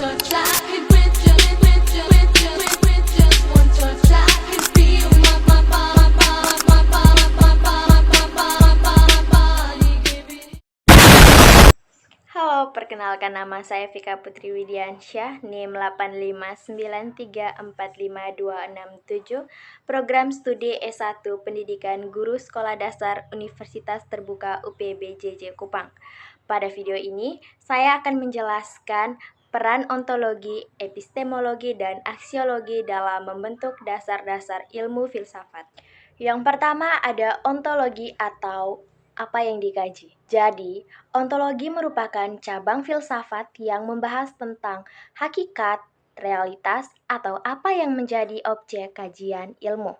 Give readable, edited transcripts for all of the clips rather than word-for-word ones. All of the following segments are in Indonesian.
touch, I could with just one touch, I could feel my body giving. Halo, perkenalkan nama saya Vika Putri Widiansyah, NIM 859345267, Program Studi S1 Pendidikan Guru Sekolah Dasar Universitas Terbuka UPBJJ Kupang. Pada video ini, saya akan menjelaskan peran ontologi, epistemologi, dan aksiologi dalam membentuk dasar-dasar ilmu filsafat. Yang pertama ada ontologi atau apa yang dikaji. Jadi, ontologi merupakan cabang filsafat yang membahas tentang hakikat, realitas, atau apa yang menjadi objek kajian ilmu.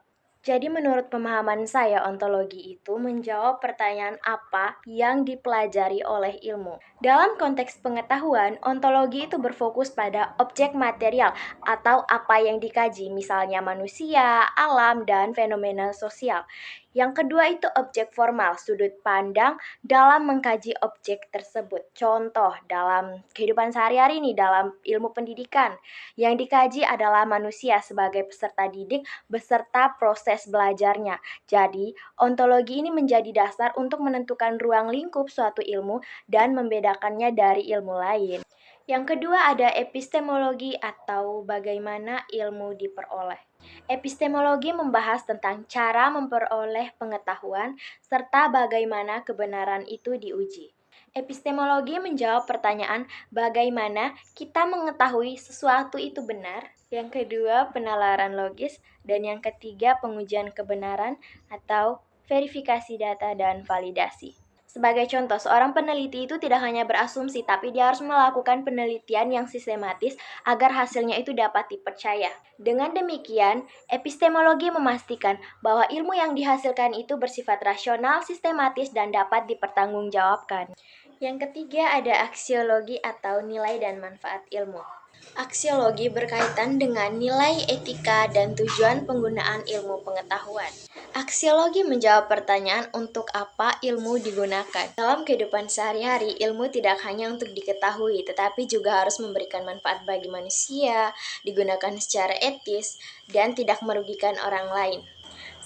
Jadi menurut pemahaman saya, ontologi itu menjawab pertanyaan apa yang dipelajari oleh ilmu. Dalam konteks pengetahuan, ontologi itu berfokus pada objek material atau apa yang dikaji, misalnya manusia, alam, dan fenomena sosial. Yang kedua itu objek formal, sudut pandang dalam mengkaji objek tersebut. Contoh dalam kehidupan sehari-hari ini, dalam ilmu pendidikan, yang dikaji adalah manusia sebagai peserta didik beserta proses belajarnya. Jadi, ontologi ini menjadi dasar untuk menentukan ruang lingkup suatu ilmu dan membedakannya dari ilmu lain. Yang kedua ada epistemologi atau bagaimana ilmu diperoleh. Epistemologi membahas tentang cara memperoleh pengetahuan serta bagaimana kebenaran itu diuji. Epistemologi menjawab pertanyaan bagaimana kita mengetahui sesuatu itu benar. Yang kedua, penalaran logis. Dan yang ketiga, pengujian kebenaran atau verifikasi data dan validasi. Sebagai contoh, seorang peneliti itu tidak hanya berasumsi, tapi dia harus melakukan penelitian yang sistematis agar hasilnya itu dapat dipercaya. Dengan demikian, epistemologi memastikan bahwa ilmu yang dihasilkan itu bersifat rasional, sistematis, dan dapat dipertanggungjawabkan. Yang ketiga ada aksiologi atau nilai dan manfaat ilmu. Aksiologi berkaitan dengan nilai etika dan tujuan penggunaan ilmu pengetahuan. Aksiologi menjawab pertanyaan untuk apa ilmu digunakan. Dalam kehidupan sehari-hari, ilmu tidak hanya untuk diketahui, tetapi juga harus memberikan manfaat bagi manusia, digunakan secara etis, dan tidak merugikan orang lain.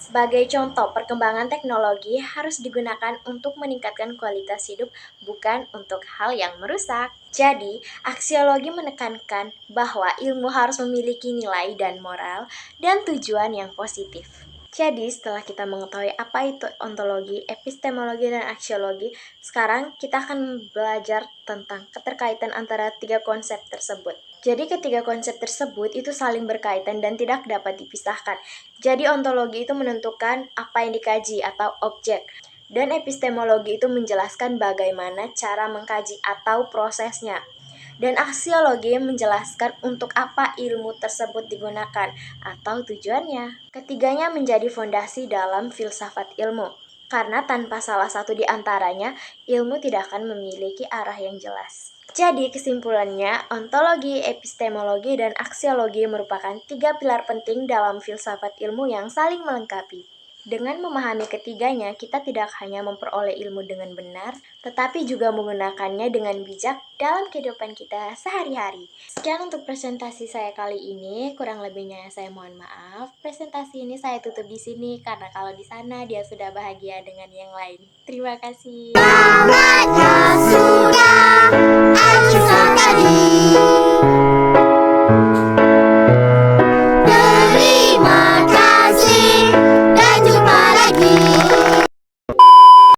Sebagai contoh, perkembangan teknologi harus digunakan untuk meningkatkan kualitas hidup, bukan untuk hal yang merusak. Jadi, aksiologi menekankan bahwa ilmu harus memiliki nilai dan moral dan tujuan yang positif. Jadi, setelah kita mengetahui apa itu ontologi, epistemologi, dan aksiologi, sekarang kita akan belajar tentang keterkaitan antara tiga konsep tersebut. Jadi, ketiga konsep tersebut itu saling berkaitan dan tidak dapat dipisahkan. Jadi, ontologi itu menentukan apa yang dikaji atau objek. Dan epistemologi itu menjelaskan bagaimana cara mengkaji atau prosesnya. Dan aksiologi menjelaskan untuk apa ilmu tersebut digunakan atau tujuannya. Ketiganya menjadi fondasi dalam filsafat ilmu. Karena tanpa salah satu di antaranya, ilmu tidak akan memiliki arah yang jelas. Jadi kesimpulannya, ontologi, epistemologi, dan aksiologi merupakan tiga pilar penting dalam filsafat ilmu yang saling melengkapi. Dengan memahami ketiganya, kita tidak hanya memperoleh ilmu dengan benar, tetapi juga menggunakannya dengan bijak dalam kehidupan kita sehari-hari. Sekian untuk presentasi saya kali ini, kurang lebihnya saya mohon maaf. Presentasi ini saya tutup di sini karena kalau di sana dia sudah bahagia dengan yang lain. Terima kasih. Sudah